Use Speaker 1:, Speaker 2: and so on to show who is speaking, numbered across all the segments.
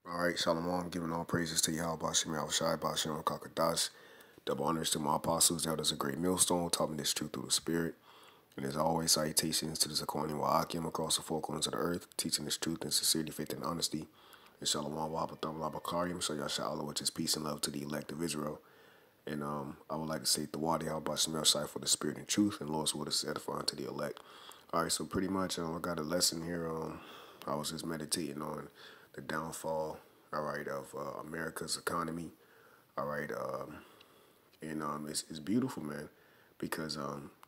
Speaker 1: All right, Shalom. I'm giving all praises to Yahweh Bashim Yahushai Bashim Kakadash. Double honors to my apostles, elders, a great millstone, taught me this truth through the Spirit. And as always, salutations to the Zakoni Wa'akim across the four corners of the earth, teaching this truth in sincerity, faith, and honesty. And Shalom Wahabatham Labakarim, so Yasha which is peace and love to the elect of Israel. And I would like to say the Wadi Yahweh Bashim Yahushai for the Spirit and truth, and Lord's word is edifying to the elect. All right, so pretty much I got a lesson here. I was just meditating on the downfall, all right, of America's economy, all right, and it's beautiful, man, because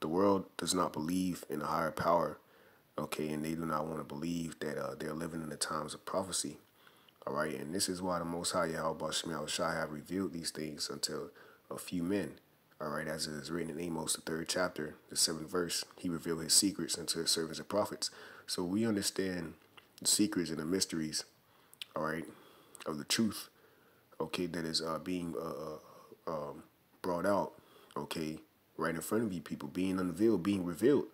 Speaker 1: the world does not believe in a higher power, okay, and they do not want to believe that they're living in the times of prophecy, all right, and this is why the Most High Yahweh Shai have revealed these things unto a few men, all right, as it is written in Amos, the 3rd chapter, the 7th verse. He revealed his secrets unto his servants and prophets. So we understand the secrets and the mysteries, all right, of the truth, okay, that is being brought out, okay, right in front of you people, being unveiled, being revealed.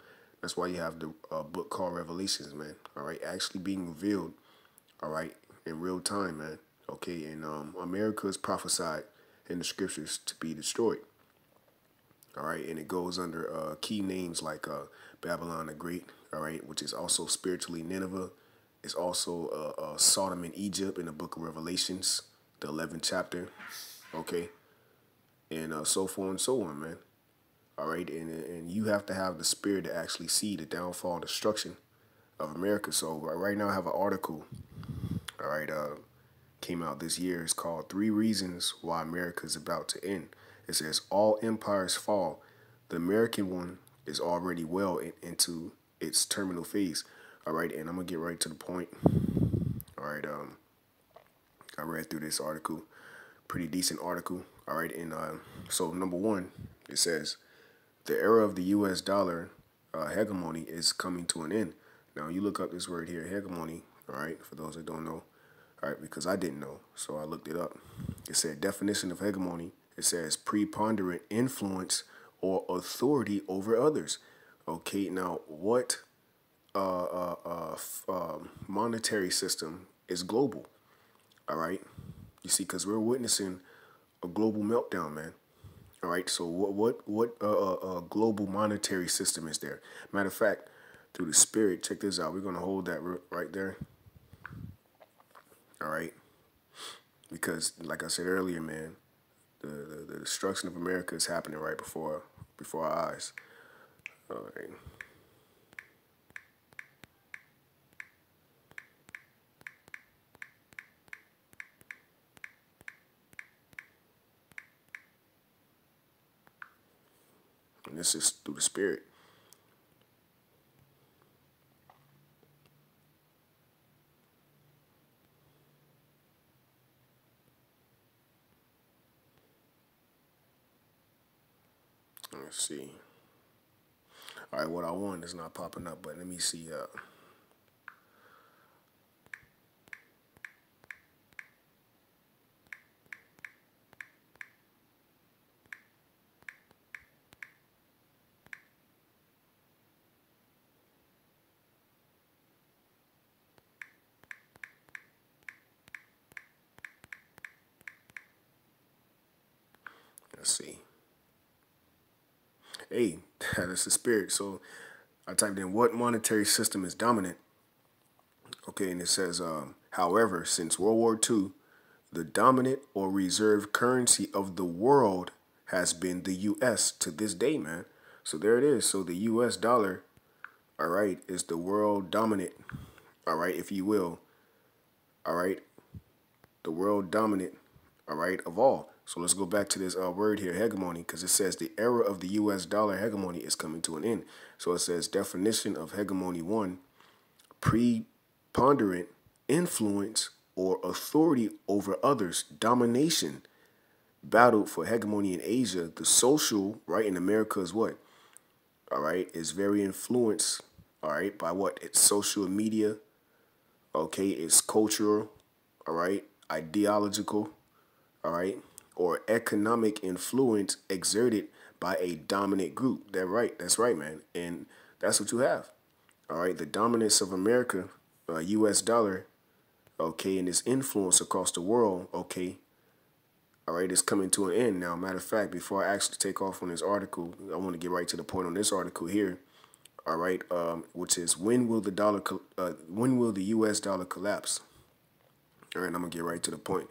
Speaker 1: That's why you have the book called Revelations, man, all right, actually being revealed, all right, in real time, man, okay, and America is prophesied in the scriptures to be destroyed. All right, and it goes under key names like Babylon the Great, all right, which is also spiritually Nineveh. It's also Sodom and Egypt in the book of Revelations, the 11th chapter, okay, and so forth and so on, man. All right, and you have to have the spirit to actually see the downfall and destruction of America. So right now I have an article, all right, came out this year. It's called 3 Reasons Why America is About to End. It says, all empires fall. The American one is already well into its terminal phase. All right, and I'm going to get right to the point. All right, I read through this article. Pretty decent article. All right, and so number 1, it says, the era of the U.S. dollar hegemony is coming to an end. Now, you look up this word here, hegemony, all right, for those that don't know. All right, because I didn't know, so I looked it up. It said definition of hegemony. It says preponderant influence or authority over others. Okay, now what monetary system is global? All right, you see, because we're witnessing a global meltdown, man. All right, so what global monetary system is there? Matter of fact, through the Spirit, check this out. We're gonna hold that right there. All right, because like I said earlier, man, the destruction of America is happening right before our eyes. All right. And this is through the Spirit. Let's see. All right, what I want is not popping up, but let me see. Let's see. Hey, that's the Spirit. So I typed in what monetary system is dominant. Okay, and it says, however, since World War II, the dominant or reserve currency of the world has been the U.S. to this day, man. So there it is. So the U.S. dollar, all right, is the world dominant, all right, if you will, all right, the world dominant, all right, of all. So let's go back to this word here, hegemony, because it says the era of the U.S. dollar hegemony is coming to an end. So it says definition of hegemony 1, preponderant influence or authority over others, domination, battled for hegemony in Asia. The social, right, in America is what? All right, is very influenced, all right, by what? It's social media, okay, it's cultural, all right, ideological, all right, or economic influence exerted by a dominant group. That's right, man. And that's what you have. All right, the dominance of America, U.S. dollar, okay, and its influence across the world, okay, all right, it's coming to an end now. Matter of fact, before I actually take off on this article, I want to get right to the point on this article here. All right, which is when will the U.S. dollar collapse? All right, I'm gonna get right to the point.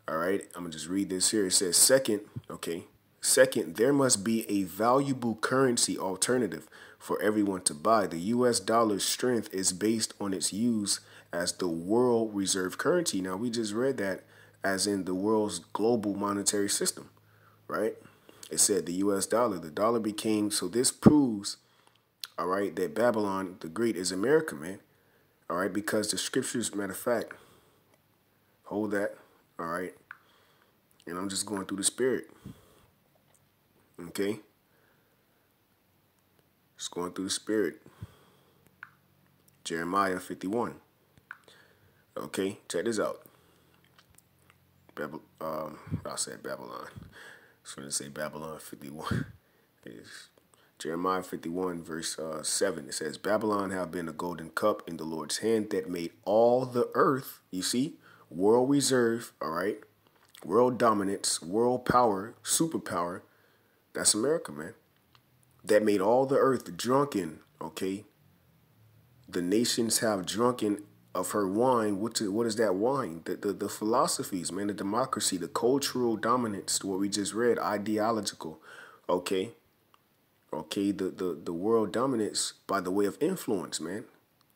Speaker 1: All right, I'm gonna just read this here. It says, second, okay, second, there must be a valuable currency alternative for everyone to buy. The U.S. dollar's strength is based on its use as the world reserve currency. Now, we just read that as in the world's global monetary system, right? It said the U.S. dollar, the dollar became, so this proves, all right, that Babylon the Great is America, man. All right, because the scriptures, matter of fact, hold that, all right, and I'm just going through the spirit, okay? Just going through the spirit. Jeremiah 51. Okay, check this out. I said Babylon. I was going to say Babylon 51. It's Jeremiah 51, verse 7. It says, Babylon have been a golden cup in the Lord's hand that made all the earth, you see, world reserve, all right, world dominance, world power, superpower. That's America, man. That made all the earth drunken, okay? The nations have drunken of her wine. What is that wine? The philosophies, man, the democracy, the cultural dominance, what we just read, ideological, okay? Okay, the world dominance by the way of influence, man.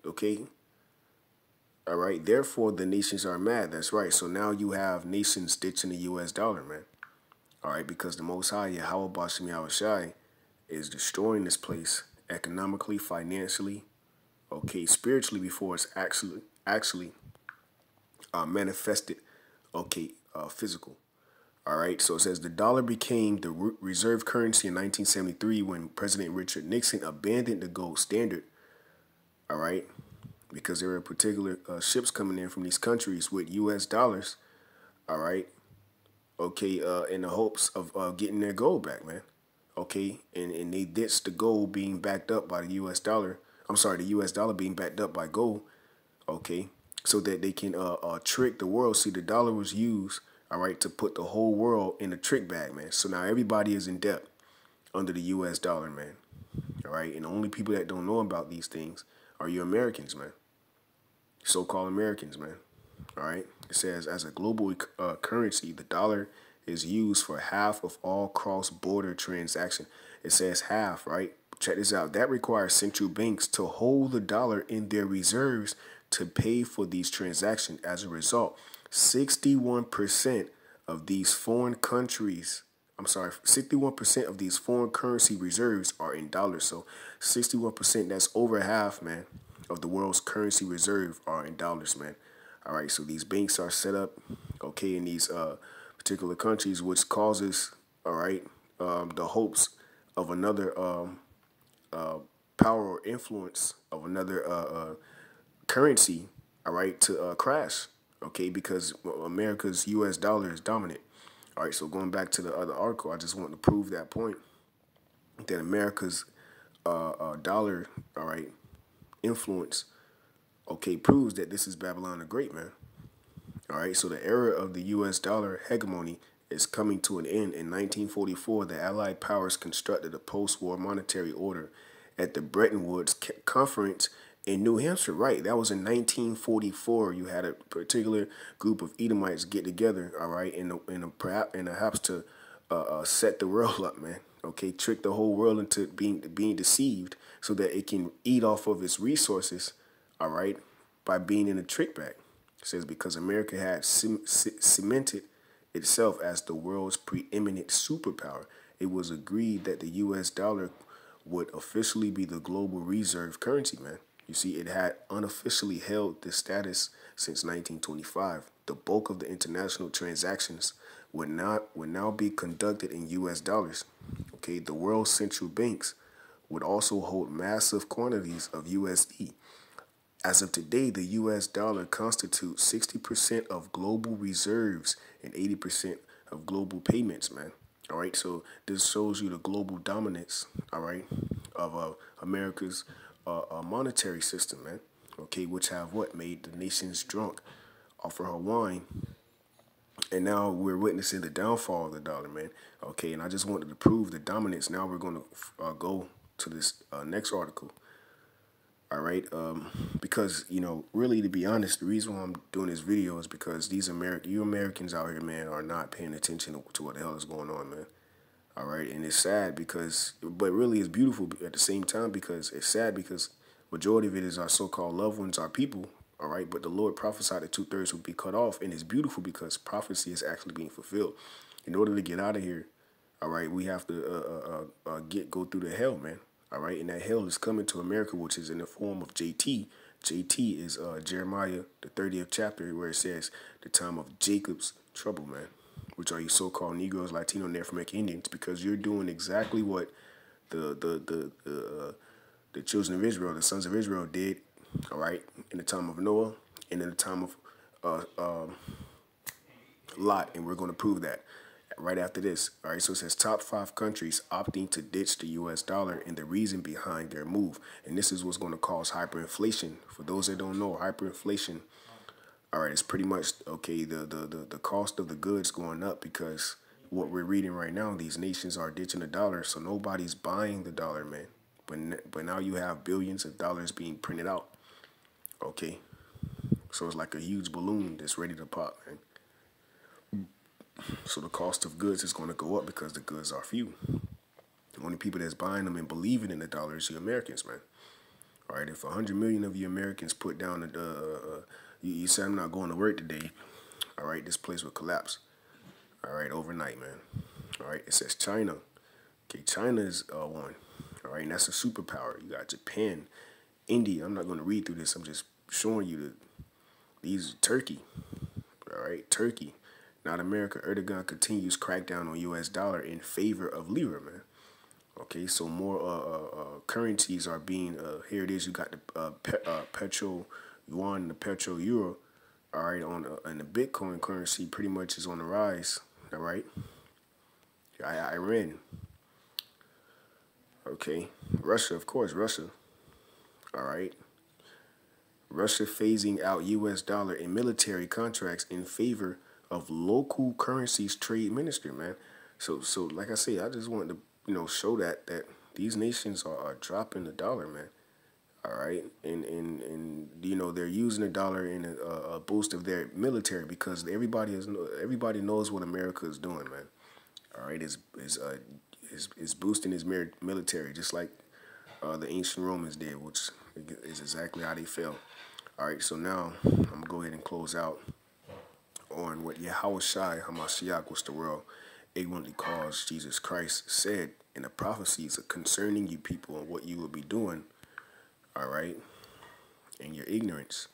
Speaker 1: Okay. All right. Therefore, the nations are mad. That's right. So now you have nations ditching the U.S. dollar, man. All right, because the Most High, Yahweh Bashim Yahushai, is destroying this place economically, financially, okay, spiritually before it's actually manifested, okay, physical. All right, so it says the dollar became the reserve currency in 1973 when President Richard Nixon abandoned the gold standard. All right, because there were particular ships coming in from these countries with U.S. dollars. All right, okay, in the hopes of getting their gold back, man. Okay, and they ditched the gold being backed up by the U.S. dollar. I'm sorry, the U.S. dollar being backed up by gold. Okay, so that they can trick the world. See, the dollar was used, all right, to put the whole world in a trick bag, man. So now everybody is in debt under the U.S. dollar, man. All right, and the only people that don't know about these things are you Americans, man. So-called Americans, man. All right, it says as a global currency, the dollar is used for half of all cross-border transaction. It says half, right? Check this out. That requires central banks to hold the dollar in their reserves to pay for these transactions. As a result, 61% of these foreign countries, 61% of these foreign currency reserves are in dollars. So 61%, that's over half, man, of the world's currency reserve are in dollars, man. All right, so these banks are set up, okay, in these particular countries, which causes, all right, the hopes of another power or influence of another currency, all right, to crash, okay, because America's U.S. dollar is dominant. All right, so going back to the other article, I just want to prove that point, that America's dollar, all right, influence, okay, proves that this is Babylon the Great, man. All right, so the era of the U.S. dollar hegemony is coming to an end. In 1944, the Allied powers constructed a post-war monetary order at the Bretton Woods Conference in New Hampshire. Right, that was in 1944. You had a particular group of Edomites get together, all right, in perhaps to set the world up, man. Okay, trick the whole world into being deceived so that it can eat off of its resources, all right, by being in a trick bag. It says because America had cemented itself as the world's preeminent superpower, it was agreed that the U.S. dollar would officially be the global reserve currency, man. You see, it had unofficially held this status since 1925. The bulk of the international transactions would now be conducted in U.S. dollars. Okay, the world's central banks would also hold massive quantities of USD. As of today, the U.S. dollar constitutes 60% of global reserves and 80% of global payments, man. All right, so this shows you the global dominance, all right, of America's monetary system, man. Okay, which have what made the nations drunk offer her wine, and now we're witnessing the downfall of the dollar, man. Okay, and I just wanted to prove the dominance. Now we're going to go to this next article. All right, because really, to be honest, the reason why I'm doing this video is because you Americans out here, man, are not paying attention to what the hell is going on, man. All right, and it's sad but really it's beautiful at the same time, because it's sad because majority of it is our so-called loved ones, our people. All right, but the Lord prophesied that 2/3 would be cut off, and it's beautiful because prophecy is actually being fulfilled. In order to get out of here, all right, we have to go through the hell, man. All right, and that hell is coming to America, which is in the form of JT. JT is Jeremiah, the 30th chapter, where it says the time of Jacob's trouble, man, which are you so-called Negroes, Latino, and Afro-American Indians, because you're doing exactly what the children of Israel, the sons of Israel, did. All right, in the time of Noah and in the time of Lot, and we're going to prove that right after this. All right, so it says top 5 countries opting to ditch the U.S. dollar and the reason behind their move. And this is what's going to cause hyperinflation. For those that don't know, hyperinflation, all right, it's pretty much, okay, the cost of the goods going up because what we're reading right now, these nations are ditching the dollar, so nobody's buying the dollar, man. But now you have billions of dollars being printed out, okay? So it's like a huge balloon that's ready to pop, man. So the cost of goods is going to go up because the goods are few. The only people that's buying them and believing in the dollar is you Americans, man. All right, if 100 million of you Americans put down you said I'm not going to work today, all right, this place will collapse. All right, overnight, man. All right, it says China. Okay, China is one. All right, and that's a superpower. You got Japan, India. I'm not going to read through this. I'm just showing you these Turkey. All right, Turkey. Not America. Erdogan continues crackdown on U.S. dollar in favor of lira, man. Okay, so more currencies are being, here it is. You got the petro yuan, the petro euro. All right, and the Bitcoin currency pretty much is on the rise. All right, Iran. Okay, Russia, of course, Russia. All right, Russia phasing out U.S. dollar in military contracts in favor of local currencies trade minister, man. So like I say, I just wanted to show that these nations are dropping the dollar, man. All right, and they're using the dollar in a boost of their military because everybody knows what America is doing, man. All right, is boosting his military just like the ancient Romans did, which is exactly how they fell. All right, so now I'm gonna go ahead and close out on what Yahushua Hamashiach, was the world ignorantly calls Jesus Christ, said in the prophecies concerning you people and what you will be doing, all right, and your ignorance,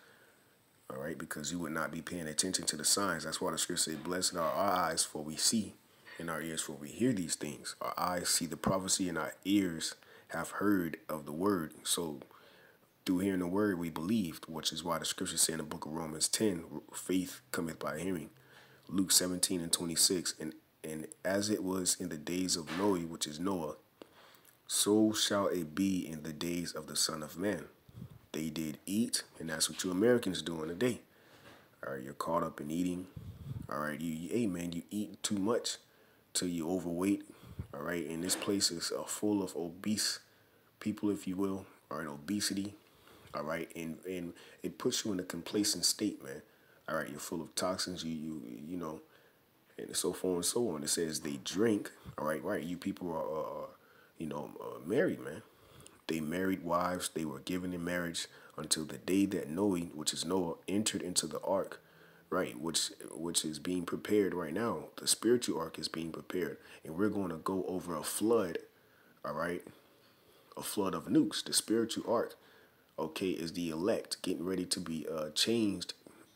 Speaker 1: all right, because you would not be paying attention to the signs. That's why the scripture says, blessed are our eyes for we see, and our ears for we hear these things. Our eyes see the prophecy and our ears have heard of the word. So through hearing the word, we believed, which is why the scriptures say in the book of Romans 10, faith cometh by hearing. Luke 17:26, and as it was in the days of Noah, which is Noah, so shall it be in the days of the Son of Man. They did eat, and that's what you Americans doing today. All right, you're caught up in eating. All right, hey man, you eat too much till you overweight. All right, and this place is full of obese people, if you will. All right, obesity. All right, and it puts you in a complacent state, man. All right, you're full of toxins. You know, and so forth and so on. It says they drink. All right, right. You people are married, man. They married wives. They were given in marriage until the day that Noah, which is Noah, entered into the ark, right? Which is being prepared right now. The spiritual ark is being prepared, and we're going to go over a flood. All right, a flood of nukes. The spiritual ark, okay, is the elect getting ready to be changed,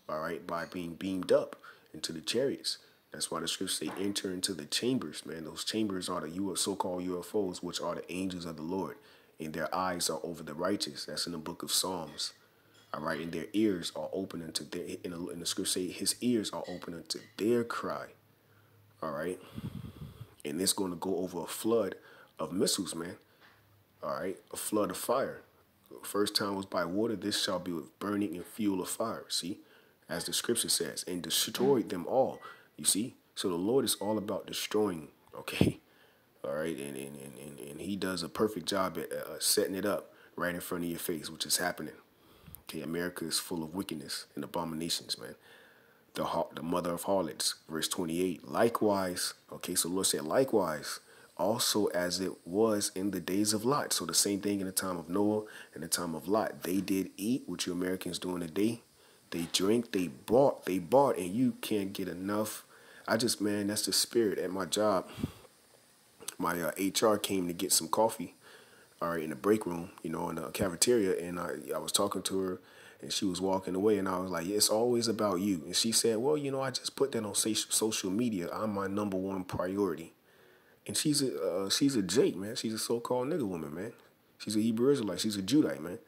Speaker 1: all right, by being beamed up into the chariots. That's why the scriptures say enter into the chambers, man. Those chambers are the so-called UFOs, which are the angels of the Lord, and their eyes are over the righteous. That's in the book of Psalms, all right, and their ears are open unto their, in the scripture say his ears are open unto their cry, all right, and it's going to go over a flood of missiles, man. All right, a flood of fire. First time was by water. This shall be with burning and fuel of fire. See, as the scripture says, and destroyed them all. You see? So the Lord is all about destroying, okay? All right, and he does a perfect job at setting it up right in front of your face, which is happening. Okay, America is full of wickedness and abominations, man. The mother of harlots, verse 28. Likewise, okay, so the Lord said, likewise, also as it was in the days of Lot. So the same thing in the time of Noah and the time of Lot. They did eat, what you Americans doing today. They drink, they bought, and you can't get enough. Man, that's the spirit at my job. My HR came to get some coffee, all right, in the break room, in the cafeteria, and I was talking to her, and she was walking away, and I was like, it's always about you. And she said, well, I just put that on social media. I'm my number one priority. And she's a Jake, man. She's a so-called nigga woman, man. She's a Hebrew Israelite. She's a Judite, man.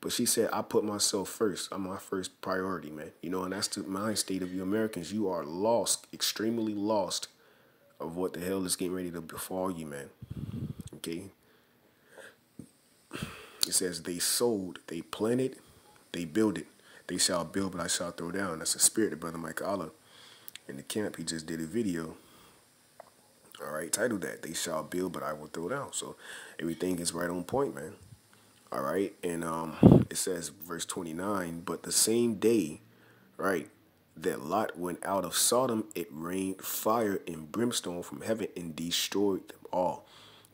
Speaker 1: But she said, I put myself first. I'm my first priority, man. And that's the mind state of you Americans. You are lost, extremely lost of what the hell is getting ready to befall you, man. Okay? It says they sowed, they planted, they builded. They shall build, but I shall throw down. That's the spirit of Brother Mike Allah in the camp. He just did a video, all right, titled that. They shall build, but I will throw down. So everything is right on point, man. All right, and it says, verse 29, but the same day, right, that Lot went out of Sodom, it rained fire and brimstone from heaven and destroyed them all.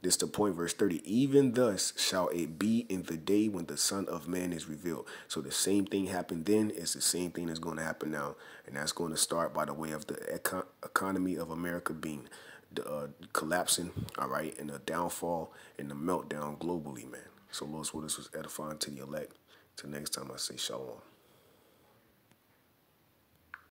Speaker 1: This the point, verse 30. Even thus shall it be in the day when the Son of Man is revealed. So the same thing happened then is the same thing that's going to happen now. And that's going to start by the way of the economy of America being collapsing, all right, and the downfall and the meltdown globally, man. So Lord's word was edifying to the elect. Till next time I say shalom.